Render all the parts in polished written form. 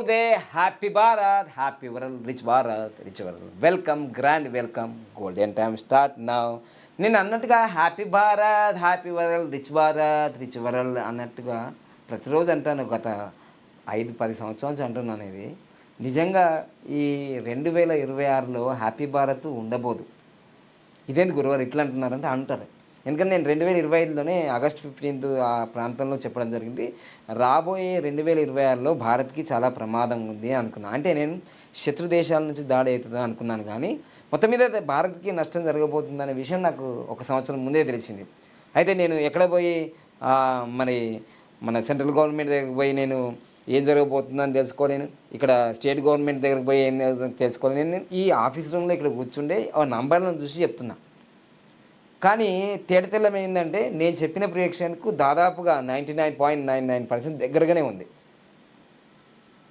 They happy Bharat happy world rich Bharat rich world welcome grand welcome golden time start now. నేను అన్నట్టుగా happy Bharat happy world rich world అన్నట్టుగా ప్రతిరోజు అంటాను. గత 5-10 సంవత్సరాల నుంచి అంటున్నాను. ఇది నిజంగా ఈ 2026లో హ్యాపీ భారత్ ఉండబోదు. ఇదేంటి గురువారు ఇట్లా అంటున్నారంటే అంటారు. ఎందుకంటే నేను 2025లోనే ఆగస్ట్ 15 ఆ ప్రాంతంలో చెప్పడం జరిగింది. రాబోయే 2026లో భారత్కి చాలా ప్రమాదం ఉంది అనుకున్నాను. అంటే నేను శత్రు దేశాల నుంచి దాడి అవుతుందో అనుకున్నాను, కానీ మొత్తం మీద భారత్కి నష్టం జరగబోతుందనే విషయం నాకు ఒక సంవత్సరం ముందే తెలిసింది. అయితే నేను ఎక్కడ పోయి మరి మన సెంట్రల్ గవర్నమెంట్ దగ్గరికి పోయి నేను ఏం జరగబోతుందని తెలుసుకోలేను, ఇక్కడ స్టేట్ గవర్నమెంట్ దగ్గరికి పోయి ఏం తెలుసుకోలేను. నేను ఈ ఆఫీస్ రూమ్లో ఇక్కడ కూర్చుండే ఆ నంబర్లను చూసి చెప్తున్నా. కానీ తేటతెల్లం ఏంటంటే నేను చెప్పిన ప్రిడిక్షన్కు దాదాపుగా 99.99% దగ్గరగానే ఉంది.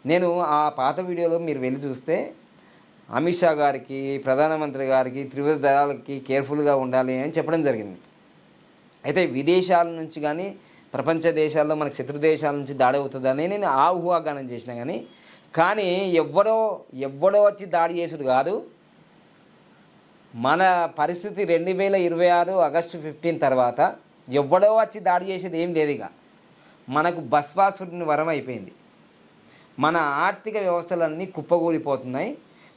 నేను ఆ పాత వీడియోలో మీరు వెళ్ళి చూస్తే అమిత్ షా గారికి, ప్రధానమంత్రి గారికి, త్రివిధ దళాలకి కేర్ఫుల్గా ఉండాలి అని చెప్పడం జరిగింది. అయితే విదేశాల నుంచి కానీ ప్రపంచ దేశాల్లో మనకు శత్రు దేశాల నుంచి దాడి అవుతుందని నేను ఆ ఊహాగానం చేసిన, కానీ ఎవ్వడో వచ్చి దాడి చేసుడు కాదు. మన పరిస్థితి 2026 ఆగస్టు 15 తర్వాత ఎవ్వడో వచ్చి దాడి చేసేది ఏం లేదు. ఇక మనకు భస్వాసుడిని వరం అయిపోయింది. మన ఆర్థిక వ్యవస్థలన్నీ కుప్పగూలిపోతున్నాయి.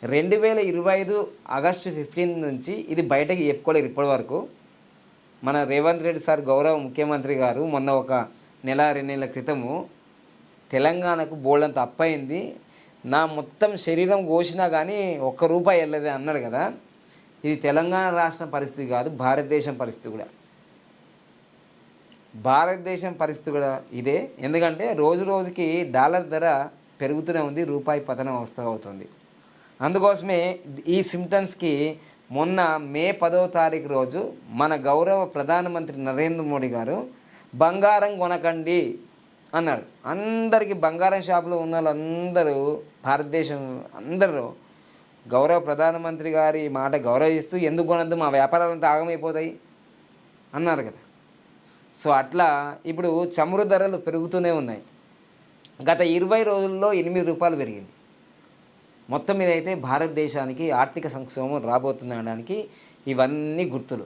2025 ఆగస్టు 15 నుంచి ఇది బయటకు చెప్పుకోలేరు. ఇప్పటి వరకు మన రేవంత్ రెడ్డి సార్ గౌరవ ముఖ్యమంత్రి గారు మొన్న ఒక 1-2 నెలల క్రితము తెలంగాణకు బోల్డంత అప్పయింది, నా మొత్తం శరీరం కోసినా కానీ ₹1 వెళ్ళలేదు అన్నాడు కదా. ఇది తెలంగాణ రాష్ట్రం పరిస్థితి కాదు, భారతదేశం పరిస్థితి కూడా ఇదే. ఎందుకంటే రోజు రోజుకి డాలర్ ధర పెరుగుతూనే ఉంది, రూపాయి పతనం అవుతుంది. అందుకోసమే ఈ సిమ్టమ్స్కి మొన్న మే 10వ తారీఖు రోజు మన గౌరవ ప్రధానమంత్రి నరేంద్ర మోడీ గారు బంగారం కొనకండి అన్నాడు. అందరికీ బంగారం షాపులో ఉన్న వాళ్ళందరూ, భారతదేశం అందరూ గౌరవ ప్రధానమంత్రి గారి మాట గౌరవిస్తూ ఎందుకు కొనద్దు, మా వ్యాపారాలంతా ఆగమైపోతాయి అన్నారు కదా. సో అట్లా ఇప్పుడు చమురు ధరలు పెరుగుతూనే ఉన్నాయి. గత 20 రోజుల్లో ₹8 పెరిగింది. మొత్తం మీద అయితే భారతదేశానికి ఆర్థిక సంక్షోభం రాబోతుందనడానికి ఇవన్నీ గుర్తులు.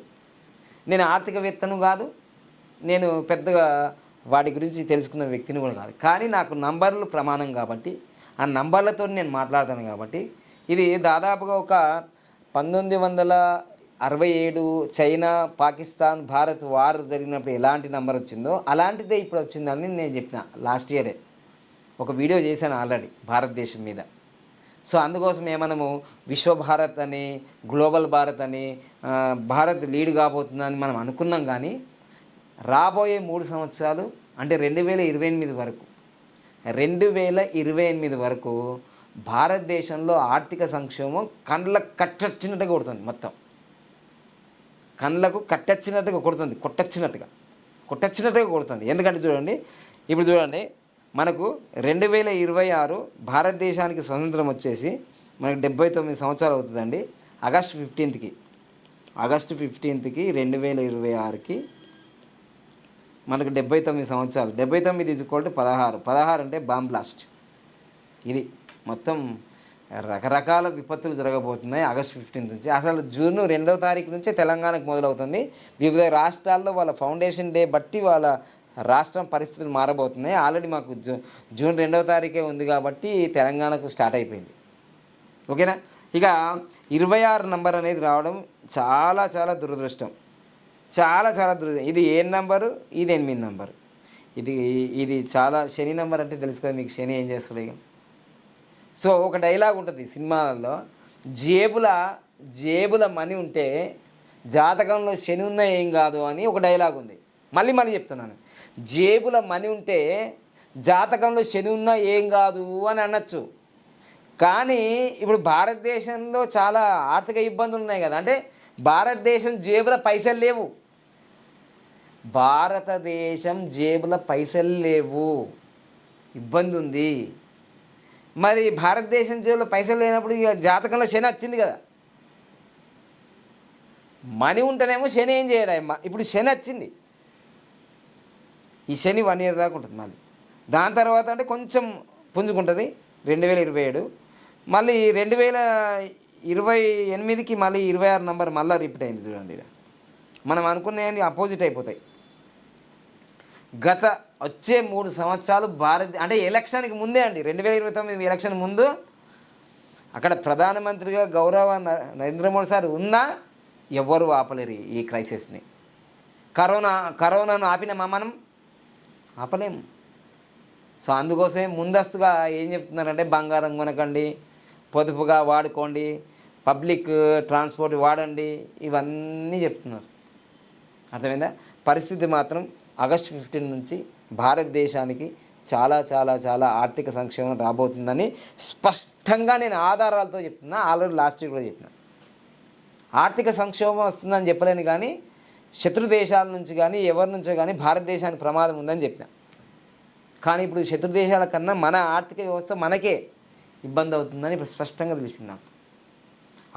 నేను ఆర్థికవేత్తను కాదు, నేను పెద్దగా వాటి గురించి తెలుసుకున్న వ్యక్తిని కూడా కాదు, కానీ నాకు నంబర్లు ప్రమాణం కాబట్టి ఆ నంబర్లతో నేను మాట్లాడతాను. కాబట్టి ఇది దాదాపుగా ఒక 1967 చైనా, పాకిస్తాన్, భారత్ వార్ జరిగినప్పుడు ఎలాంటి నంబర్ వచ్చిందో అలాంటిదే ఇప్పుడు వచ్చిందని నేను చెప్పిన. లాస్ట్ ఇయరే ఒక వీడియో చేశాను ఆల్రెడీ భారతదేశం మీద. సో అందుకోసమే మనము విశ్వభారత్ అని, గ్లోబల్ భారత్ అని, భారత్ లీడ్ కాబోతుందని మనం అనుకున్నాం. కానీ రాబోయే 3 సంవత్సరాలు అంటే 2028 వరకు భారతదేశంలో ఆర్థిక సంక్షోభం కళ్ళకు కట్టొచ్చినట్టుగా కొడుతుంది. మొత్తం కళ్ళకు కట్టొచ్చినట్టుగా కొడుతుంది. ఎందుకంటే చూడండి, ఇప్పుడు చూడండి, మనకు 2026 భారతదేశానికి స్వతంత్రం వచ్చేసి మనకు 79 సంవత్సరాలు అవుతుందండి. ఆగస్టు 15కి 2026కి మనకు 79 సంవత్సరాలు. 79 = 16 అంటే బాంబ్ బ్లాస్ట్. ఇది మొత్తం రకరకాల విపత్తులు జరగబోతున్నాయి ఆగస్టు 15 నుంచి. అసలు జూన్ 2వ తారీఖు నుంచే తెలంగాణకు మొదలవుతుంది. వివిధ రాష్ట్రాల్లో వాళ్ళ ఫౌండేషన్ డే బట్టి వాళ్ళ రాష్ట్రం పరిస్థితులు మారబోతున్నాయి. ఆల్రెడీ మాకు జూన్ 2వ తారీఖే ఉంది కాబట్టి తెలంగాణకు స్టార్ట్ అయిపోయింది. ఓకేనా. ఇక 26 నంబర్ అనేది రావడం చాలా చాలా దురదృష్టం. ఇది 7 నంబరు, ఇది 8 నంబరు. ఇది చాలా శని నంబర్ అంటే తెలుసు కదా మీకు, శని ఏం చేస్తాడు ఇక. సో ఒక డైలాగ్ ఉంటుంది సినిమాలలో, జేబుల మనీ ఉంటే జాతకంలో శని ఉన్నా ఏం కాదు అని ఒక డైలాగ్ ఉంది. మళ్ళీ చెప్తున్నాను, జేబుల మనీ ఉంటే జాతకంలో శని ఉన్నా ఏం కాదు అని అనొచ్చు. కానీ ఇప్పుడు భారతదేశంలో చాలా ఆర్థిక ఇబ్బందులు ఉన్నాయి కదా. అంటే భారతదేశం జేబుల పైసలు లేవు, ఇబ్బంది ఉంది. మరి భారతదేశం జేబులో పైసలు లేనప్పుడు ఇక జాతకంలో శని వచ్చింది కదా. మనీ ఉంటేనేమో శని ఏం చేయడా. ఇప్పుడు శని వచ్చింది, ఈ శని 1 year దాకా ఉంటుంది. మళ్ళీ దాని తర్వాత అంటే కొంచెం పుంజుకుంటుంది, 2027. మళ్ళీ 2028కి మళ్ళీ 26 నంబర్ మళ్ళీ రిపీట్ అయింది చూడండి. మనం అనుకునేవి అపోజిట్ అయిపోతాయి. గత వచ్చే 3 సంవత్సరాలు అంటే ఎలక్షన్కి ముందే అండి, 2029 ఎలక్షన్ ముందు అక్కడ ప్రధానమంత్రిగా గౌరవ నరేంద్ర మోడీ సార్ ఉన్నా ఎవ్వరూ ఆపలేరు ఈ క్రైసిస్ని. కరోనాను ఆపినామా మనం? ఆపలేము. సో అందుకోసమే ముందస్తుగా ఏం చెప్తున్నారంటే బంగారం కొనకండి, పొదుపుగా వాడుకోండి, పబ్లిక్ ట్రాన్స్పోర్ట్ వాడండి, ఇవన్నీ చెప్తున్నారు. అర్థమైందా? పరిస్థితి మాత్రం ఆగస్టు 15 నుంచి భారతదేశానికి చాలా చాలా చాలా ఆర్థిక సంక్షేమం రాబోతుందని స్పష్టంగా నేను ఆధారాలతో చెప్తున్నా. ఆల్రెడీ లాస్ట్ వీక్ కూడా చెప్పిన. ఆర్థిక సంక్షోభం వస్తుందని చెప్పలేను, కానీ శత్రు దేశాల నుంచి కానీ ఎవరి నుంచో కానీ భారతదేశానికి ప్రమాదం ఉందని చెప్పిన. కానీ ఇప్పుడు శత్రు దేశాల కన్నా మన ఆర్థిక వ్యవస్థ మనకే ఇబ్బంది అవుతుందని ఇప్పుడు స్పష్టంగా తెలిసింది నాకు.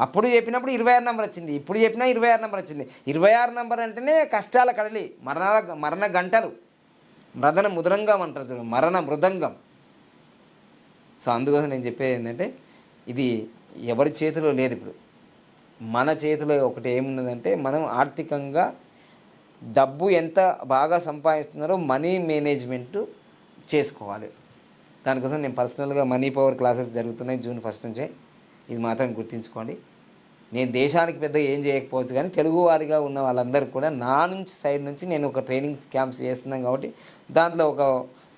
అప్పుడు చెప్పినప్పుడు 26 నెంబర్ వచ్చింది, ఇప్పుడు చెప్పినా 26 నెంబర్ వచ్చింది. 26 నెంబర్ అంటేనే కష్టాల కడలి, మరణ గంటలు, మృదంగం అంటారు చూడండి, మరణ మృదంగం. సో అందుకోసం నేను చెప్పేది ఏంటంటే ఇది ఎవరి చేతిలో లేదు. ఇప్పుడు మన చేతిలో ఒకటి ఏమున్నదంటే మనం ఆర్థికంగా డబ్బు ఎంత బాగా సంపాదిస్తున్నారో మనీ మేనేజ్మెంటు చేసుకోవాలి. దానికోసం నేను పర్సనల్గా మనీ పవర్ క్లాసెస్ జరుగుతున్నాయి జూన్ 1 నుంచే. ఇది మాత్రం గుర్తుంచుకోండి. నేను దేశానికి పెద్దగా ఏం చేయకపోవచ్చు, కానీ తెలుగువారిగా ఉన్న వాళ్ళందరికీ కూడా నా నుంచి సైడ్ నుంచి నేను ఒక ట్రైనింగ్స్ క్యాంప్స్ చేస్తున్నాను కాబట్టి దాంట్లో ఒక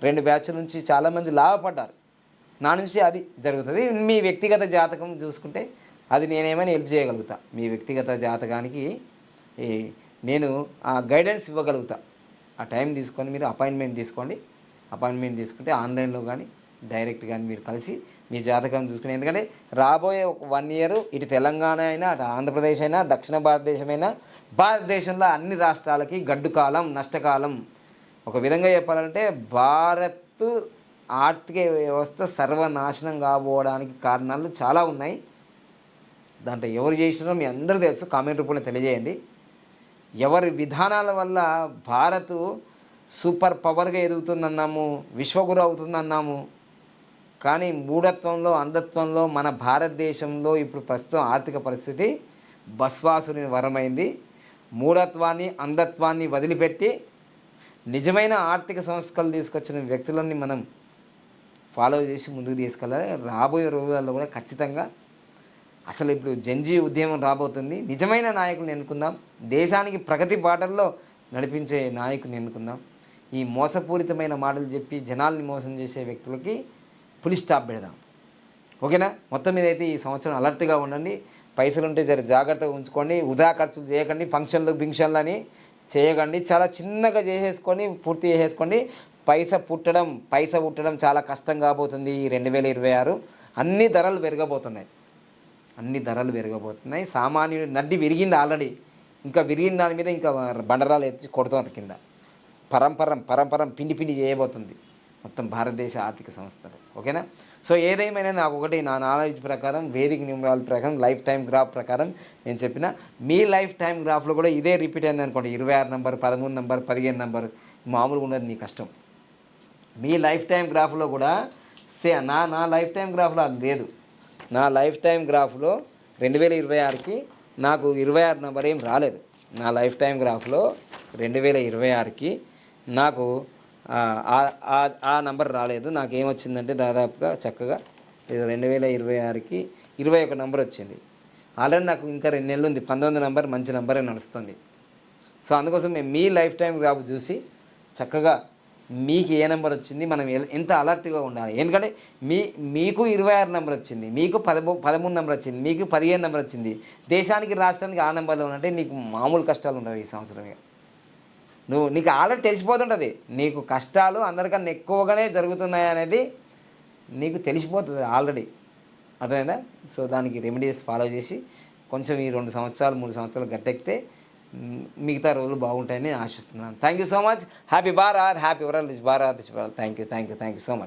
2 బ్యాచ్ల నుంచి చాలామంది లాభపడ్డారు. నా నుంచి అది జరుగుతుంది. మీ వ్యక్తిగత జాతకం చూసుకుంటే అది నేనేమైనా హెల్ప్ చేయగలుగుతా. మీ వ్యక్తిగత జాతకానికి నేను ఆ గైడెన్స్ ఇవ్వగలుగుతా. ఆ టైం తీసుకొని మీరు అపాయింట్మెంట్ తీసుకోండి. అపాయింట్మెంట్ తీసుకుంటే ఆన్లైన్లో కానీ డైరెక్ట్ కానీ మీరు కలిసి మీ జాతకం చూసుకుని, ఎందుకంటే రాబోయే ఒక 1 ఇయర్ ఇటు తెలంగాణ అయినా అటు ఆంధ్రప్రదేశ్ అయినా దక్షిణ భారతదేశమైనా భారతదేశంలో అన్ని రాష్ట్రాలకి గడ్డు కాలం, నష్టకాలం. ఒక విధంగా చెప్పాలంటే భారత్ ఆర్థిక వ్యవస్థ సర్వనాశనం కాబోవడానికి కారణాలు చాలా ఉన్నాయి. దాంట్లో ఎవరు చేసినారో మీ అందరూ తెలుసు, కామెంట్ రూపంలో తెలియజేయండి. ఎవరి విధానాల వల్ల భారత్ సూపర్ పవర్గా ఎదుగుతుందన్నాము, విశ్వగురు అవుతుందన్నాము, కానీ మూఢత్వంలో అంధత్వంలో మన భారతదేశంలో ఇప్పుడు ప్రస్తుతం ఆర్థిక పరిస్థితి బస్వాసుని వరమైంది. మూఢత్వాన్ని అంధత్వాన్ని వదిలిపెట్టి నిజమైన ఆర్థిక సంస్కరణలు తీసుకొచ్చిన వ్యక్తులని మనం ఫాలో చేసి ముందుకు తీసుకెళ్ళాలి. రాబోయే రోజుల్లో కూడా ఖచ్చితంగా అసలు ఇప్పుడు జంజీ ఉద్యమం రాబోతుంది. నిజమైన నాయకులను ఎన్నుకుందాం, దేశానికి ప్రగతి బాటల్లో నడిపించే నాయకుని ఎన్నుకుందాం. ఈ మోసపూరితమైన మాటలు చెప్పి జనాల్ని మోసం చేసే వ్యక్తులకి ఫుల్ స్టాప్ పెడదాం. ఓకేనా? మొత్తం మీద అయితే ఈ సంవత్సరం అలర్ట్గా ఉండండి. పైసలు ఉంటే జర జాగ్రత్తగా ఉంచుకోండి. వృధా ఖర్చులు చేయకండి, ఫంక్షన్లు అని చేయకండి. చాలా చిన్నగా చేసేసుకొని పూర్తి చేసేసుకోండి. పైస పుట్టడం చాలా కష్టం కాబోతుంది ఈ 2026. అన్ని ధరలు పెరగబోతున్నాయి. సామాన్యుడి నడ్డి విరిగింది ఆల్రెడీ, ఇంకా విరిగిన దాని మీద ఇంకా బండరాలు ఎత్తి కొడుతున్నారు కింద. పరంపరం పిండి చేయబోతుంది మొత్తం భారతదేశ ఆర్థిక సంస్థలు. ఓకేనా? సో ఏదేమైనా నాకు ఒకటి, నా నాలెడ్జ్ ప్రకారం, వేదిక న్యూమరాలజీ ప్రకారం, లైఫ్ టైం గ్రాఫ్ ప్రకారం నేను చెప్పిన మీ లైఫ్ టైం గ్రాఫ్లో కూడా ఇదే రిపీట్ అయింది అనుకోండి. 26 నెంబర్, 13 నెంబర్, 15 నెంబర్ మామూలుగా ఉండదు, నీ కష్టం. మీ లైఫ్ టైం గ్రాఫ్లో కూడా నా లైఫ్ టైం గ్రాఫ్లో అది లేదు. నా లైఫ్ టైం గ్రాఫ్లో 2026కి నాకు 26 నెంబర్ ఏం రాలేదు. నా లైఫ్ టైం గ్రాఫ్లో 2026కి నాకు ఆ నంబర్ రాలేదు. నాకేమొచ్చిందంటే దాదాపుగా చక్కగా 2026కి 21 నెంబర్ వచ్చింది. ఆల్రెడీ నాకు ఇంకా 2 నెలలు ఉంది. 19 నెంబర్ మంచి నెంబరే నడుస్తుంది. సో అందుకోసం మేము మీ లైఫ్ టైం గ్రాఫ్ చూసి చక్కగా మీకు ఏ నెంబర్ వచ్చింది, మనం ఎంత అలర్ట్గా ఉండాలి. ఎందుకంటే మీకు 26 నెంబర్ వచ్చింది, మీకు 13 నెంబర్ వచ్చింది, మీకు 15 నెంబర్ వచ్చింది. దేశానికి రాష్ట్రానికి ఆ నెంబర్లో ఉంటే నీకు మామూలు కష్టాలు ఉండవు ఈ సంవత్సరమే. నీకు ఆల్రెడీ తెలిసిపోతుంటుంది, నీకు కష్టాలు అందరికన్నా ఎక్కువగానే జరుగుతున్నాయి అనేది నీకు తెలిసిపోతుంది ఆల్రెడీ. అర్థమైందా? సో దానికి రెమెడీస్ ఫాలో చేసి కొంచెం ఈ 2 సంవత్సరాలు 3 సంవత్సరాలు గట్టెక్కితే మిగతా రోజులు బాగుంటాయని ఆశిస్తున్నాను. Thank you so much. Happy Bharat, happy world, rich Bharat. Thank you so much.